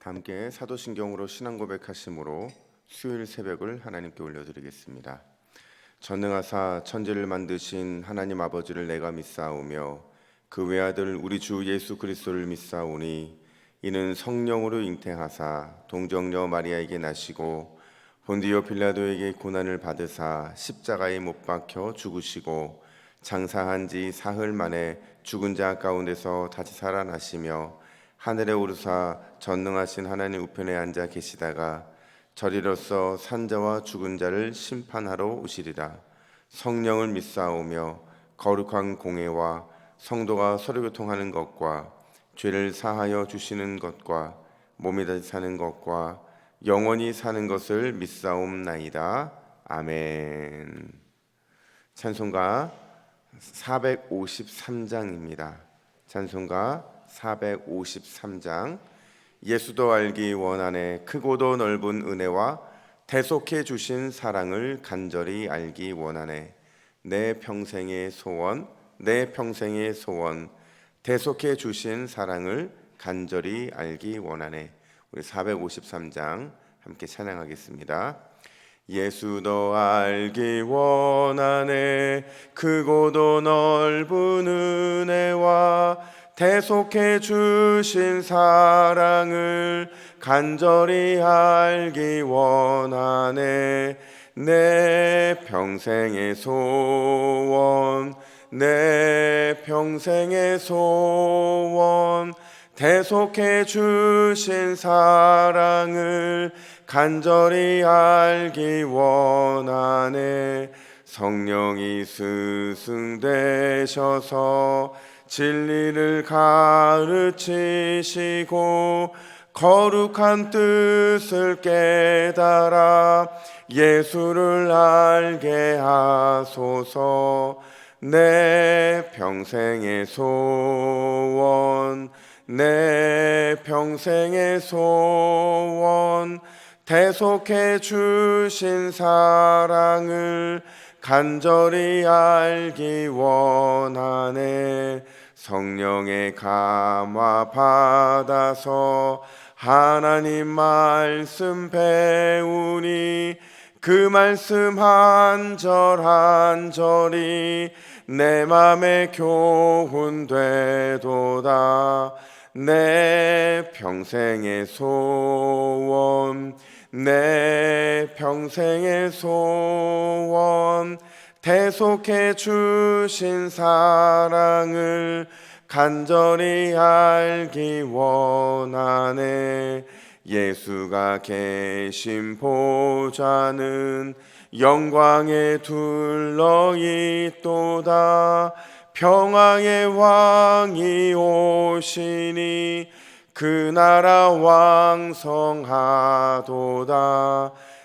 함께 사도신경으로 신앙 고백하심으로 수요일 새벽을 하나님께 올려드리겠습니다. 전능하사 천지를 만드신 하나님 아버지를 내가 믿사오며 그 외아들 우리 주 예수 그리스도를 믿사오니 이는 성령으로 잉태하사 동정녀 마리아에게 나시고 본디오 빌라도에게 고난을 받으사 십자가에 못 박혀 죽으시고 장사한 지 사흘 만에 죽은 자 가운데서 다시 살아나시며 하늘에 오르사 전능하신 하나님 우편에 앉아 계시다가 저리로서 산자와 죽은 자를 심판하러 오시리라. 성령을 믿사오며 거룩한 공회와 성도가 서로 교통하는 것과 죄를 사하여 주시는 것과 몸이 다시 사는 것과 영원히 사는 것을 믿사옵나이다. 아멘. 찬송가 453장입니다. 찬송가 453장. 예수도 알기 원하네 크고도 넓은 은혜와 대속해 주신 사랑을 간절히 알기 원하네. 내 평생의 소원, 내 평생의 소원, 대속해 주신 사랑을 간절히 알기 원하네. 우리 453장 함께 찬양하겠습니다. 예수도 알기 원하네 크고도 넓은 은혜와 대속해 주신 사랑을 간절히 알기 원하네. 내 평생의 소원, 내 평생의 소원, 대속해 주신 사랑을 간절히 알기 원하네. 성령이 스승되셔서 진리를 가르치시고 거룩한 뜻을 깨달아 예수를 알게 하소서. 내 평생의 소원, 내 평생의 소원, 대속해 주신 사랑을 간절히 알기 원하네. 성령의 감화 받아서 하나님 말씀 배우니 그 말씀 한 절 한 절이 내 맘에 교훈되도다. 내 평생의 소원, 내 평생의 소원, 대속해 주신 사랑을 간절히 알기 원하네. 예수가 계신 보좌는 영광에 둘러있도다. 평화의 왕이 오시니 그 나라 왕성하도다.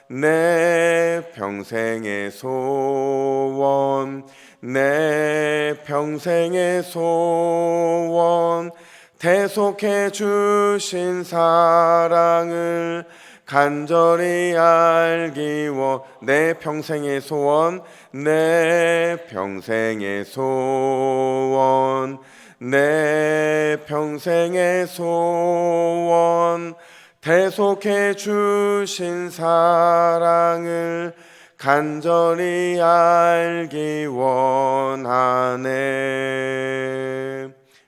내 평생의 소원, 내 평생의 소원, 대속해 주신 사랑을 간절히 알기 내 평생의 소원, 내 평생의 소원, 내 평생의 소원, 대속해 주신 사랑을 간절히 알기 원하네.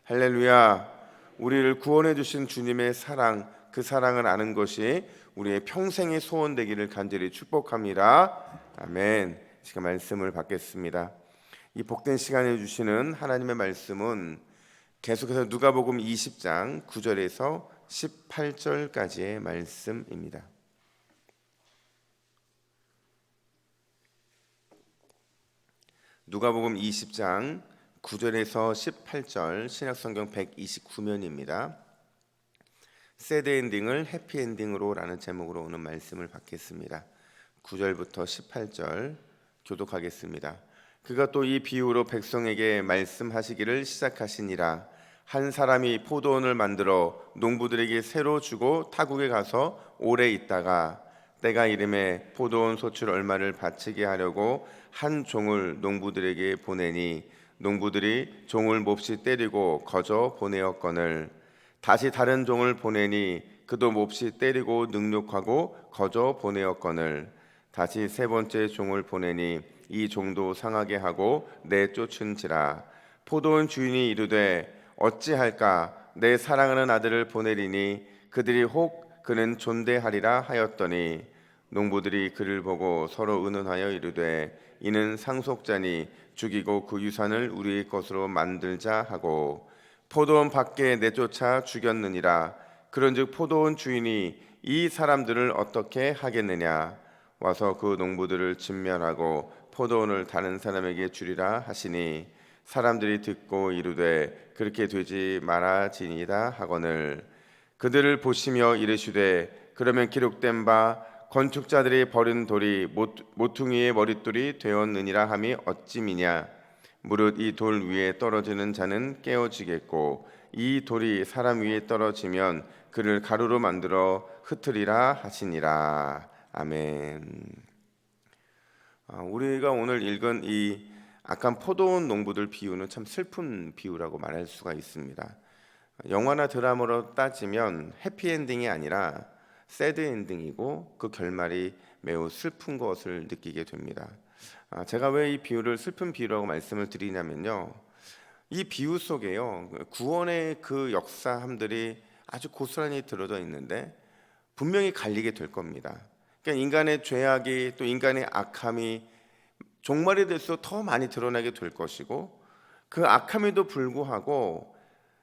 할렐루야. 우리를 구원해 주신 주님의 사랑, 그 사랑을 아는 것이 우리의 평생의 소원 되기를 간절히 축복합니다. 아멘. 지금 말씀을 받겠습니다. 이 복된 시간에 주시는 하나님의 말씀은 계속해서 누가복음 20장 9절에서 18절까지의 말씀입니다. 누가복음 20장 9절에서 18절 신약성경 129면입니다. 새드 엔딩을 해피 엔딩으로 라는 제목으로 오는 말씀을 받겠습니다. 9절부터 18절 교독하겠습니다. 그가 또 이 비유로 백성에게 말씀하시기를 시작하시니라. 한 사람이 포도원을 만들어 농부들에게 새로 주고 타국에 가서 오래 있다가 때가 이름에 포도원 소출 얼마를 바치게 하려고 한 종을 농부들에게 보내니 농부들이 종을 몹시 때리고 거저 보내었거늘 다시 다른 종을 보내니 그도 몹시 때리고 능욕하고 거저 보내었거늘 다시 세 번째 종을 보내니 이 종도 상하게 하고 내쫓은지라. 포도원 주인이 이르되 어찌할까 내 사랑하는 아들을 보내리니 그들이 혹 그는 존대하리라 하였더니 농부들이 그를 보고 서로 의논하여 이르되 이는 상속자니 죽이고 그 유산을 우리의 것으로 만들자 하고 포도원 밖에 내쫓아 죽였느니라. 그런즉 포도원 주인이 이 사람들을 어떻게 하겠느냐. 와서 그 농부들을 진멸하고 포도원을 다른 사람에게 주리라 하시니 사람들이 듣고 이르되 그렇게 되지 말아지니이다 하거늘 그들을 보시며 이르시되 그러면 기록된 바 건축자들이 버린 돌이 모퉁이의 머릿돌이 되었느니라 함이 어찌미냐. 무릇 이 돌 위에 떨어지는 자는 깨어지겠고 이 돌이 사람 위에 떨어지면 그를 가루로 만들어 흩으리라 하시니라. 아멘. 우리가 오늘 읽은 이 악한 포도원 농부들 비유는 참 슬픈 비유라고 말할 수가 있습니다. 영화나 드라마로 따지면 해피엔딩이 아니라 새드 엔딩이고 그 결말이 매우 슬픈 것을 느끼게 됩니다. 제가 왜 이 비유를 슬픈 비유라고 말씀을 드리냐면요, 이 비유 속에요 구원의 그 역사함들이 아주 고스란히 들어져 있는데 분명히 갈리게 될 겁니다. 그러니까 인간의 죄악이 또 인간의 악함이 종말이 될수록 더 많이 드러나게 될 것이고 그 악함에도 불구하고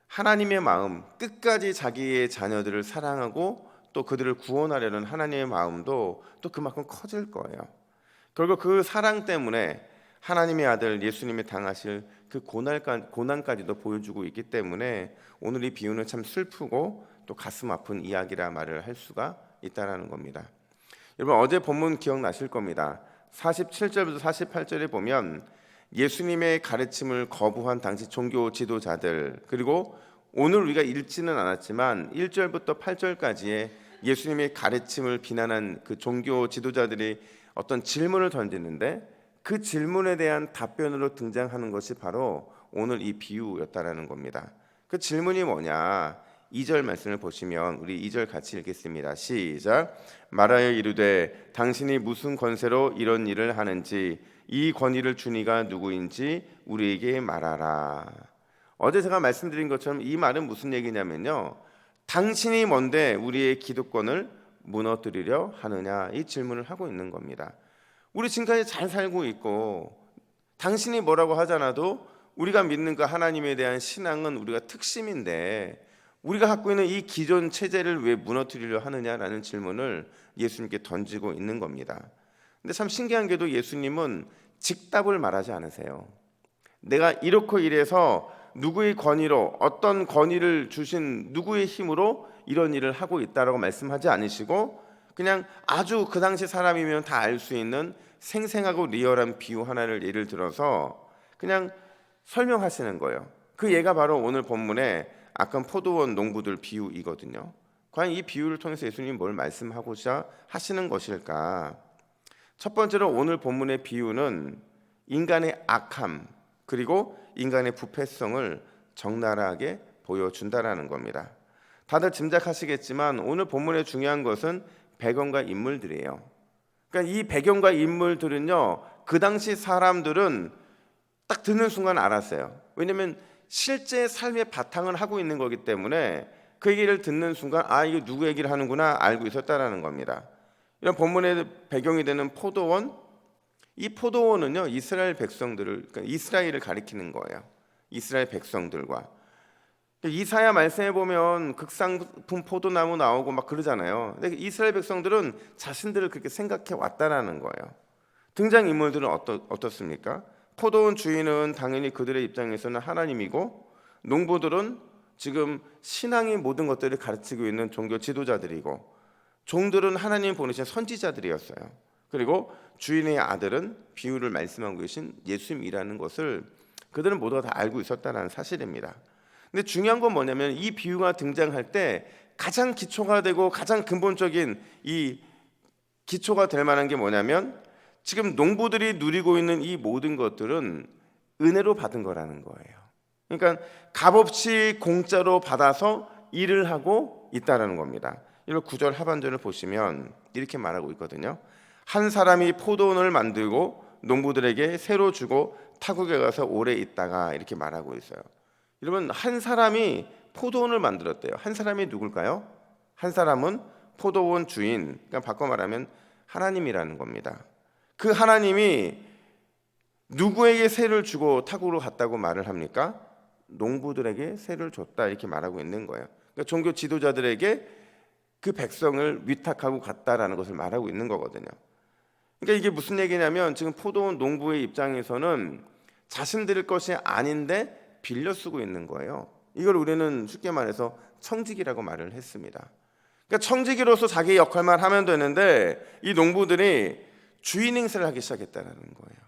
하나님의 마음, 끝까지 자기의 자녀들을 사랑하고 또 그들을 구원하려는 하나님의 마음도 또 그만큼 커질 거예요. 결국 그 사랑 때문에 하나님의 아들 예수님이 당하실 그 고난까지도 보여주고 있기 때문에 오늘 이 비유는 참 슬프고 또 가슴 아픈 이야기라 말을 할 수가 있다는 겁니다. 여러분 어제 본문 기억나실 겁니다. 47절부터 48절에 보면 예수님의 가르침을 거부한 당시 종교 지도자들, 그리고 오늘 우리가 읽지는 않았지만 1절부터 8절까지의 예수님의 가르침을 비난한 그 종교 지도자들이 어떤 질문을 던지는데 그 질문에 대한 답변으로 등장하는 것이 바로 오늘 이 비유였다라는 겁니다. 그 질문이 뭐냐? 2절 말씀을 보시면 우리 2절 같이 읽겠습니다. 시작. 말하여 이르되 당신이 무슨 권세로 이런 일을 하는지 이 권위를 준 이가 누구인지 우리에게 말하라. 어제 제가 말씀드린 것처럼 이 말은 무슨 얘기냐면요, 당신이 뭔데 우리의 기득권을 무너뜨리려 하느냐, 이 질문을 하고 있는 겁니다. 우리 지금까지 잘 살고 있고 당신이 뭐라고 하잖아도 우리가 믿는 그 하나님에 대한 신앙은 우리가 특심인데 우리가 갖고 있는 이 기존 체제를 왜 무너뜨리려 하느냐라는 질문을 예수님께 던지고 있는 겁니다. 근데 참 신기한 게도 예수님은 직답을 말하지 않으세요. 내가 이렇고 이래서 누구의 권위로, 어떤 권위를 주신 누구의 힘으로 이런 일을 하고 있다라고 말씀하지 않으시고 그냥 아주 그 당시 사람이면 다 알 수 있는 생생하고 리얼한 비유 하나를 예를 들어서 그냥 설명하시는 거예요. 그 예가 바로 오늘 본문에 악한 포도원 농부들 비유이거든요. 과연 이 비유를 통해서 예수님이 뭘 말씀하고자 하시는 것일까? 첫 번째로 오늘 본문의 비유는 인간의 악함 그리고 인간의 부패성을 적나라하게 보여준다라는 겁니다. 다들 짐작하시겠지만 오늘 본문의 중요한 것은 배경과 인물들이에요. 그러니까 이 배경과 인물들은요, 그 당시 사람들은 딱 듣는 순간 알았어요. 왜냐하면 실제 삶의 바탕을 하고 있는 거기 때문에 그 얘기를 듣는 순간 이거 누구 얘기를 하는구나 알고 있었다라는 겁니다. 이런 본문의 배경이 되는 포도원, 이 포도원은요 이스라엘 백성들을, 그러니까 이스라엘을 가리키는 거예요. 이스라엘 백성들과 이사야 말씀해 보면 극상품 포도나무 나오고 막 그러잖아요. 근데 이스라엘 백성들은 자신들을 그렇게 생각해 왔다라는 거예요. 등장 인물들은 어떻습니까? 포도원 주인은 당연히 그들의 입장에서는 하나님이고, 농부들은 지금 신앙의 모든 것들을 가르치고 있는 종교 지도자들이고, 종들은 하나님 보내신 선지자들이었어요. 그리고 주인의 아들은 비유를 말씀하고 계신 예수님이라는 것을 그들은 모두가 다 알고 있었다는 사실입니다. 근데 중요한 건 뭐냐면 이 비유가 등장할 때 가장 기초가 되고 가장 근본적인 이 기초가 될 만한 게 뭐냐면 지금 농부들이 누리고 있는 이 모든 것들은 은혜로 받은 거라는 거예요. 그러니까 값없이 공짜로 받아서 일을 하고 있다는 겁니다. 이런 9절 하반절을 보시면 이렇게 말하고 있거든요. 한 사람이 포도원을 만들고 농부들에게 새로 주고 타국에 가서 오래 있다가 이렇게 말하고 있어요. 여러분, 한 사람이 포도원을 만들었대요. 한 사람이 누굴까요? 한 사람은 포도원 주인, 그러니까 바꿔 말하면 하나님이라는 겁니다. 그 하나님이 누구에게 새를 주고 타국으로 갔다고 말을 합니까? 농부들에게 새를 줬다 이렇게 말하고 있는 거예요. 그러니까 종교 지도자들에게 그 백성을 위탁하고 갔다라는 것을 말하고 있는 거거든요. 그러니까 이게 무슨 얘기냐면 지금 포도원 농부의 입장에서는 자신들의 것이 아닌데 빌려 쓰고 있는 거예요. 이걸 우리는 쉽게 말해서 청지기라고 말을 했습니다. 그러니까 청지기로서 자기 역할만 하면 되는데 이 농부들이 주인 행세를 하기 시작했다는 거예요.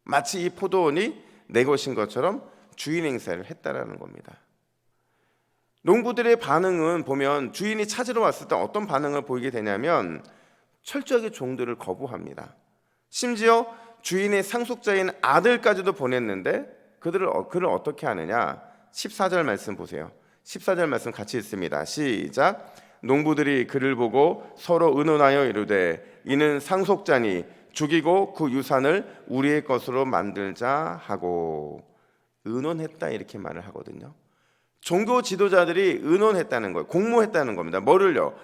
마치 이 포도원이 내 것인 것처럼 주인 행세를 했다라는 겁니다. 농부들의 반응은 보면 주인이 찾으러 왔을 때 어떤 반응을 보이게 되냐면 철저하게 종들을 거부합니다. 심지어 주인의 상속자인 아들까지도 보냈는데 그를 어떻게 하느냐? 14절 말씀 보세요. 14절 말씀 같이 읽습니다. 시작. 농부들이 그를 보고 서로 의논하여 이르되 이는 상속자니 죽이고 그 유산을 우리의 것으로 만들자 하고. 의논했다 이렇게 말을 하거든요. 종교 지도자들이 의논했다는 거예요. 공모했다는 겁니다. 뭐를요?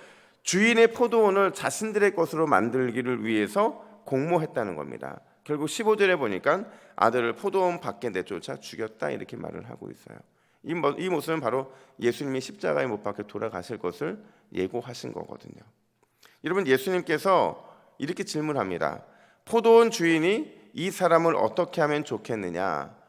주인의 포도원을 자신들의 것으로 만들기를 위해서 공모했다는 겁니다. 결국 15절에 보니까 아들을 포도원 밖에 내쫓아 죽였다 이렇게 말을 하고 있어요. 이 모습은 바로 예수님이 십자가에 못 박혀 돌아가실 것을 예고하신 거거든요. 여러분, 예수님께서 이렇게 질문합니다. 포도원 주인이 이 사람을 어떻게 하면 좋겠느냐?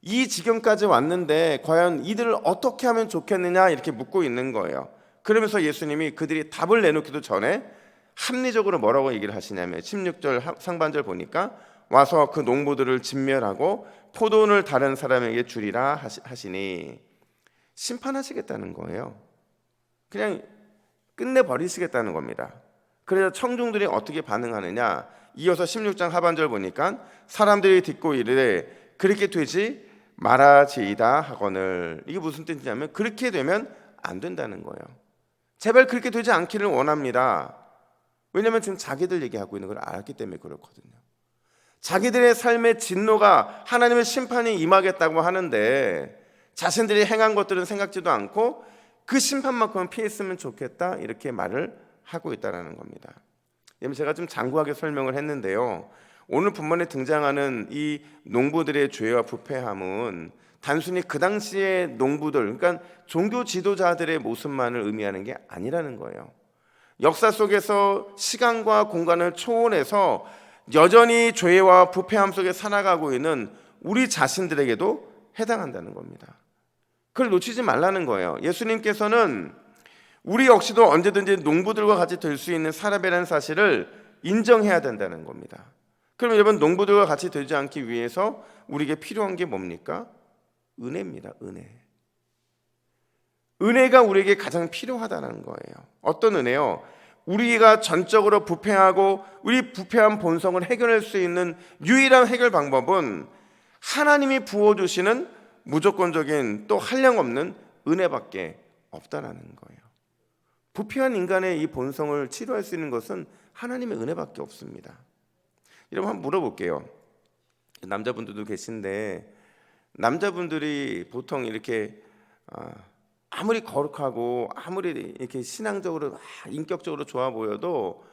이 지경까지 왔는데 과연 이들을 어떻게 하면 좋겠느냐 이렇게 묻고 있는 거예요. 그러면서 예수님이 그들이 답을 내놓기도 전에 합리적으로 뭐라고 얘기를 하시냐면 16절 상반절 보니까 와서 그 농부들을 진멸하고 포도원을 다른 사람에게 주리라 하시니 심판하시겠다는 거예요. 그냥 끝내버리시겠다는 겁니다. 그래서 청중들이 어떻게 반응하느냐, 이어서 16장 하반절 보니까 사람들이 듣고 이르되 그렇게 되지 말아지이다 하거늘. 이게 무슨 뜻이냐면 그렇게 되면 안 된다는 거예요. 제발 그렇게 되지 않기를 원합니다. 왜냐하면 지금 자기들 얘기하고 있는 걸 알았기 때문에 그렇거든요. 자기들의 삶의 진노가 하나님의 심판이 임하겠다고 하는데 자신들이 행한 것들은 생각지도 않고 그 심판만큼은 피했으면 좋겠다 이렇게 말을 하고 있다는 겁니다. 제가 좀 장구하게 설명을 했는데요, 오늘 본문에 등장하는 이 농부들의 죄와 부패함은 단순히 그 당시의 농부들, 그러니까 종교 지도자들의 모습만을 의미하는 게 아니라는 거예요. 역사 속에서 시간과 공간을 초월해서 여전히 죄와 부패함 속에 살아가고 있는 우리 자신들에게도 해당한다는 겁니다. 그걸 놓치지 말라는 거예요. 예수님께서는 우리 역시도 언제든지 농부들과 같이 될 수 있는 사람이라는 사실을 인정해야 된다는 겁니다. 그럼 여러분, 농부들과 같이 되지 않기 위해서 우리에게 필요한 게 뭡니까? 은혜입니다. 은혜가 우리에게 가장 필요하다는 거예요. 어떤 은혜요? 우리가 전적으로 부패하고 우리 부패한 본성을 해결할 수 있는 유일한 해결 방법은 하나님이 부어주시는 무조건적인 또 한량없는 은혜밖에 없다라는 거예요. 부패한 인간의 이 본성을 치료할 수 있는 것은 하나님의 은혜밖에 없습니다. 여러분, 한번 물어볼게요. 남자분들도 계신데 남자분들이 보통 이렇게 아무리 거룩하고 아무리 이렇게 신앙적으로 인격적으로 좋아 보여도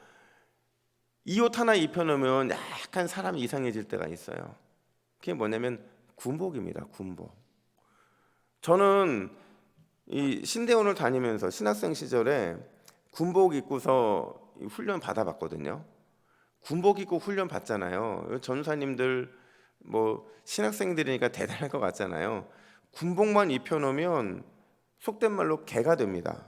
이 옷 하나 입혀놓으면 약간 사람이 이상해질 때가 있어요. 그게 뭐냐면 군복입니다. 군복. 저는 이 신대원을 다니면서 신학생 시절에 군복 입고서 훈련 받아봤거든요. 군복 입고 훈련 받잖아요. 전사님들 뭐 신학생들이니까 대단할 것 같잖아요. 군복만 입혀놓으면 속된 말로 개가 됩니다.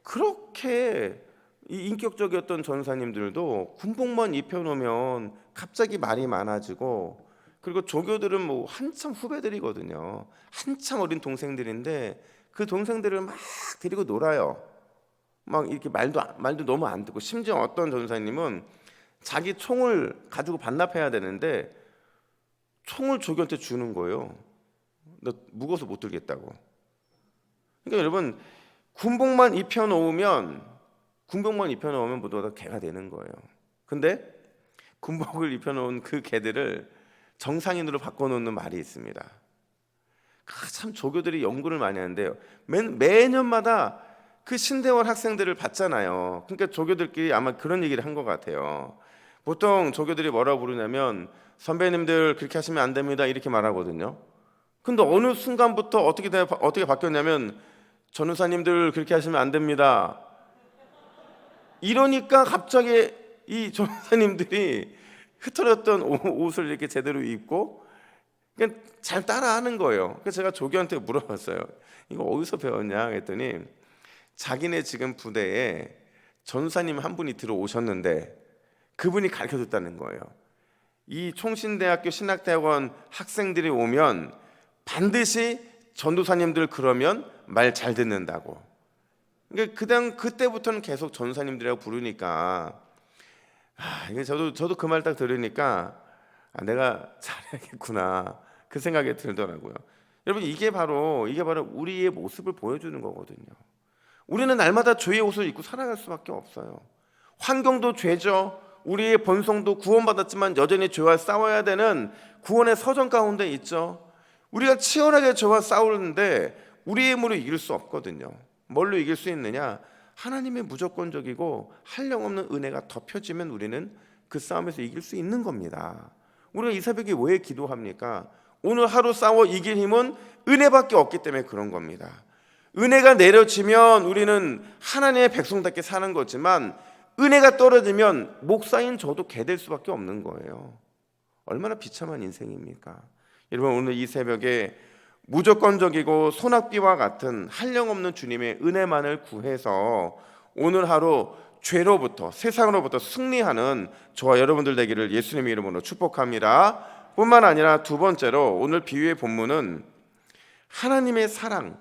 그렇게 인격적이었던 전사님들도 군복만 입혀놓으면 갑자기 말이 많아지고, 그리고 조교들은 뭐 한참 후배들이거든요. 한참 어린 동생들인데 그 동생들을 막 데리고 놀아요. 막 이렇게 말도 너무 안 듣고, 심지어 어떤 전사님은 자기 총을 가지고 반납해야 되는데 총을 조교한테 주는 거예요. 너 무거워서 못 들겠다고. 그러니까 여러분, 군복만 입혀놓으면 모두가 다 개가 되는 거예요. 근데 군복을 입혀놓은 그 개들을 정상인으로 바꿔놓는 말이 있습니다. 참 조교들이 연구를 많이 하는데요. 매년마다 그 신대원 학생들을 봤잖아요. 그러니까 조교들끼리 아마 그런 얘기를 한 것 같아요. 보통 조교들이 뭐라고 부르냐면 선배님들 그렇게 하시면 안 됩니다 이렇게 말하거든요. 근데 어느 순간부터 어떻게 바뀌었냐면 전우사님들 그렇게 하시면 안 됩니다. 이러니까 갑자기 이 전우사님들이 흐트렸던 옷을 이렇게 제대로 입고 그냥 잘 따라하는 거예요. 그래서 제가 조교한테 물어봤어요. 이거 어디서 배웠냐 했더니 자기네 지금 부대에 전우사님 한 분이 들어오셨는데 그분이 가르쳐줬다는 거예요. 이 총신대학교 신학대학원 학생들이 오면 반드시 전도사님들 그러면 말 잘 듣는다고. 그러니까 그때부터는 계속 전도사님들이라고 부르니까 이게 저도 그 말 딱 들으니까 내가 잘해야겠구나 그 생각이 들더라고요. 여러분 이게 바로 우리의 모습을 보여주는 거거든요. 우리는 날마다 죄의 옷을 입고 살아갈 수밖에 없어요. 환경도 죄죠. 우리의 본성도 구원받았지만 여전히 죄와 싸워야 되는 구원의 서전 가운데 있죠. 우리가 치열하게 죄와 싸우는데 우리의 힘으로 이길 수 없거든요. 뭘로 이길 수 있느냐? 하나님의 무조건적이고 한량없는 은혜가 덮여지면 우리는 그 싸움에서 이길 수 있는 겁니다. 우리가 이 새벽에 왜 기도합니까? 오늘 하루 싸워 이길 힘은 은혜밖에 없기 때문에 그런 겁니다. 은혜가 내려지면 우리는 하나님의 백성답게 사는 거지만 은혜가 떨어지면 목사인 저도 개 될 수밖에 없는 거예요. 얼마나 비참한 인생입니까? 여러분 오늘 이 새벽에 무조건적이고 소낙비와 같은 한량없는 주님의 은혜만을 구해서 오늘 하루 죄로부터 세상으로부터 승리하는 저와 여러분들 되기를 예수님의 이름으로 축복합니다. 뿐만 아니라 두 번째로 오늘 비유의 본문은 하나님의 사랑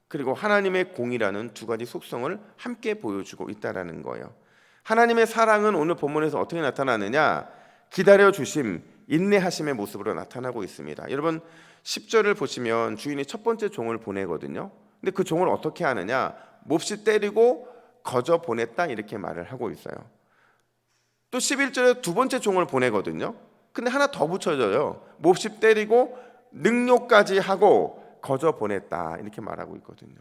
그리고 하나님의 공의라는 두 가지 속성을 함께 보여주고 있다는 거예요. 하나님의 사랑은 오늘 본문에서 어떻게 나타나느냐? 기다려주심, 인내하심의 모습으로 나타나고 있습니다. 여러분 10절을 보시면 주인이 첫 번째 종을 보내거든요. 근데 그 종을 어떻게 하느냐? 몹시 때리고 거저 보냈다 이렇게 말을 하고 있어요. 또 11절에 두 번째 종을 보내거든요. 근데 하나 더 붙여져요. 몹시 때리고 능욕까지 하고 거저 보냈다 이렇게 말하고 있거든요.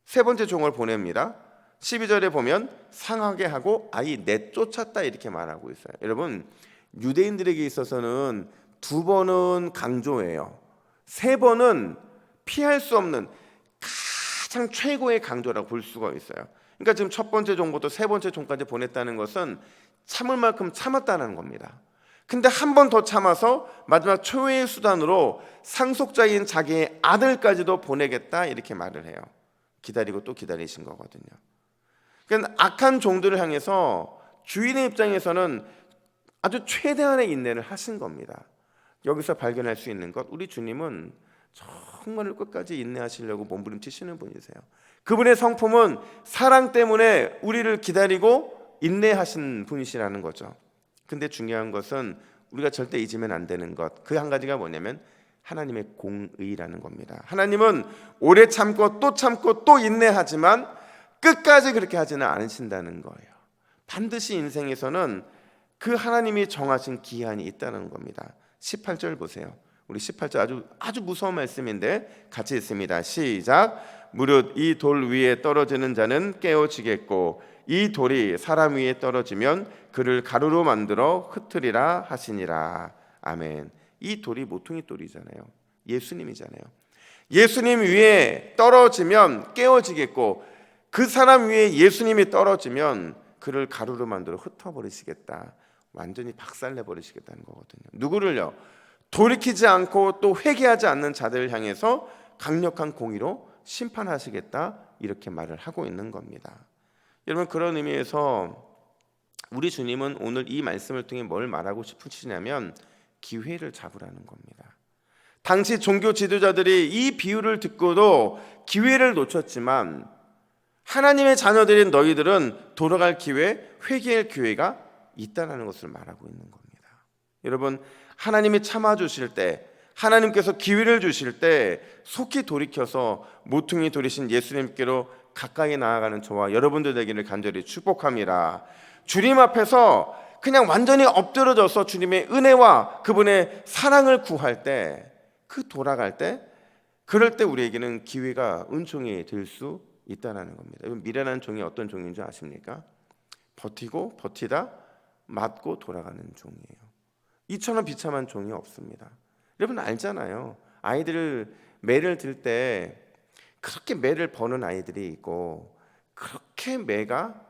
세 번째 종을 보냅니다. 12절에 보면 상하게 하고 아이 내쫓았다 이렇게 말하고 있어요. 여러분 유대인들에게 있어서는 두 번은 강조예요. 세 번은 피할 수 없는 가장 최고의 강조라고 볼 수가 있어요. 그러니까 지금 첫 번째 종부터 세 번째 종까지 보냈다는 것은 참을 만큼 참았다는 겁니다. 근데 한 번 더 참아서 마지막 최후의 수단으로 상속자인 자기의 아들까지도 보내겠다 이렇게 말을 해요. 기다리고 또 기다리신 거거든요. 그러니까 악한 종들을 향해서 주인의 입장에서는 아주 최대한의 인내를 하신 겁니다. 여기서 발견할 수 있는 것, 우리 주님은 정말 끝까지 인내하시려고 몸부림치시는 분이세요. 그분의 성품은 사랑 때문에 우리를 기다리고 인내하신 분이시라는 거죠. 근데 중요한 것은 우리가 절대 잊으면 안 되는 것, 그 한 가지가 뭐냐면 하나님의 공의라는 겁니다. 하나님은 오래 참고 또 인내하지만 끝까지 그렇게 하지는 않으신다는 거예요. 반드시 인생에서는 그 하나님이 정하신 기한이 있다는 겁니다. 18절 보세요. 우리 18절 아주 무서운 말씀인데 같이 읽습니다. 시작. 무릇 이 돌 위에 떨어지는 자는 깨어지겠고 이 돌이 사람 위에 떨어지면 그를 가루로 만들어 흩으리라 하시니라. 아멘. 이 돌이 모퉁이 돌이잖아요. 예수님이잖아요. 예수님 위에 떨어지면 깨어지겠고 그 사람 위에 예수님이 떨어지면 그를 가루로 만들어 흩어버리시겠다. 완전히 박살내버리시겠다는 거거든요. 누구를요? 돌이키지 않고 또 회개하지 않는 자들을 향해서 강력한 공의로 심판하시겠다 이렇게 말을 하고 있는 겁니다. 여러분 그런 의미에서 우리 주님은 오늘 이 말씀을 통해 뭘 말하고 싶으시냐면 기회를 잡으라는 겁니다. 당시 종교 지도자들이 이 비유를 듣고도 기회를 놓쳤지만 하나님의 자녀들인 너희들은 돌아갈 기회, 회개할 기회가 있다는 것을 말하고 있는 겁니다. 여러분 하나님이 참아주실 때, 하나님께서 기회를 주실 때 속히 돌이켜서 모퉁이 돌이신 예수님께로 가까이 나아가는 저와 여러분들 되기를 간절히 축복합니다. 주님 앞에서 그냥 완전히 엎드러져서 주님의 은혜와 그분의 사랑을 구할 때, 그 돌아갈 때, 그럴 때 우리에게는 기회가 은총이 될 수 있다는 겁니다. 미련한 종이 어떤 종인 줄 아십니까? 버티고 버티다 맞고 돌아가는 종이에요. 이처럼 비참한 종이 없습니다. 여러분 알잖아요. 아이들을 매를 들 때 그렇게 매를 버는 아이들이 있고, 그렇게 매가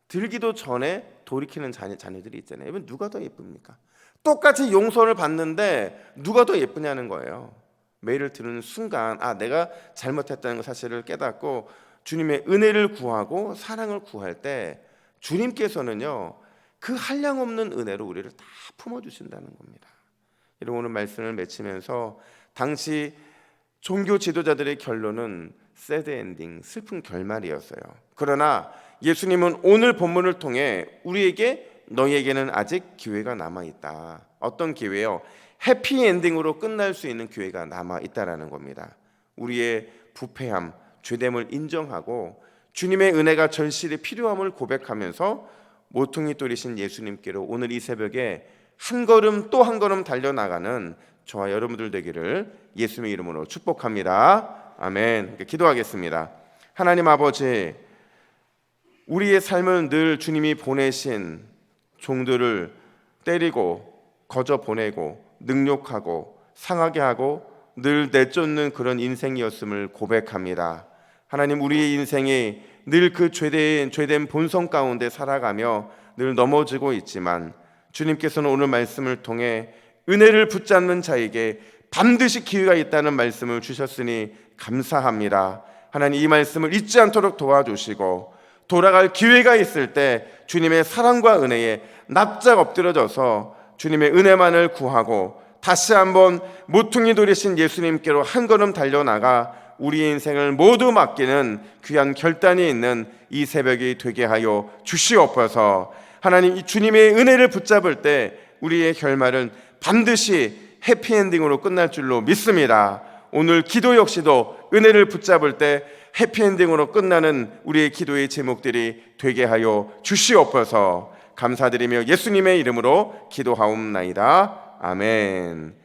들기도 전에 돌이키는 자녀들이 있잖아요. 여러분 누가 더 예쁩니까? 똑같이 용서를 받는데 누가 더 예쁘냐는 거예요. 매를 드는 순간 내가 잘못했다는 그 사실을 깨닫고 주님의 은혜를 구하고 사랑을 구할 때 주님께서는요 그 한량없는 은혜로 우리를 다 품어주신다는 겁니다. 여러분 오늘 말씀을 맺히면서 당시 종교 지도자들의 결론은 새드 엔딩, 슬픈 결말이었어요. 그러나 예수님은 오늘 본문을 통해 우리에게 너희에게는 아직 기회가 남아있다. 어떤 기회요? 해피 엔딩으로 끝날 수 있는 기회가 남아있다라는 겁니다. 우리의 부패함, 죄됨을 인정하고 주님의 은혜가 절실히 필요함을 고백하면서 모퉁이 돌이신 예수님께로 오늘 이 새벽에 한 걸음 또 한 걸음 달려나가는 저와 여러분들 되기를 예수님의 이름으로 축복합니다. 아멘. 기도하겠습니다. 하나님 아버지, 우리의 삶은 늘 주님이 보내신 종들을 때리고 거저 보내고 능욕하고 상하게 하고 늘 내쫓는 그런 인생이었음을 고백합니다. 하나님, 우리의 인생이 늘 그 죄된 본성 가운데 살아가며 늘 넘어지고 있지만 주님께서는 오늘 말씀을 통해 은혜를 붙잡는 자에게 반드시 기회가 있다는 말씀을 주셨으니 감사합니다. 하나님, 이 말씀을 잊지 않도록 도와주시고 돌아갈 기회가 있을 때 주님의 사랑과 은혜에 납작 엎드려져서 주님의 은혜만을 구하고 다시 한번 모퉁이 돌이신 예수님께로 한 걸음 달려나가 우리의 인생을 모두 맡기는 귀한 결단이 있는 이 새벽이 되게 하여 주시옵소서. 하나님, 이 주님의 은혜를 붙잡을 때 우리의 결말은 반드시 해피엔딩으로 끝날 줄로 믿습니다. 오늘 기도 역시도 은혜를 붙잡을 때 해피엔딩으로 끝나는 우리의 기도의 제목들이 되게 하여 주시옵소서. 감사드리며 예수님의 이름으로 기도하옵나이다. 아멘.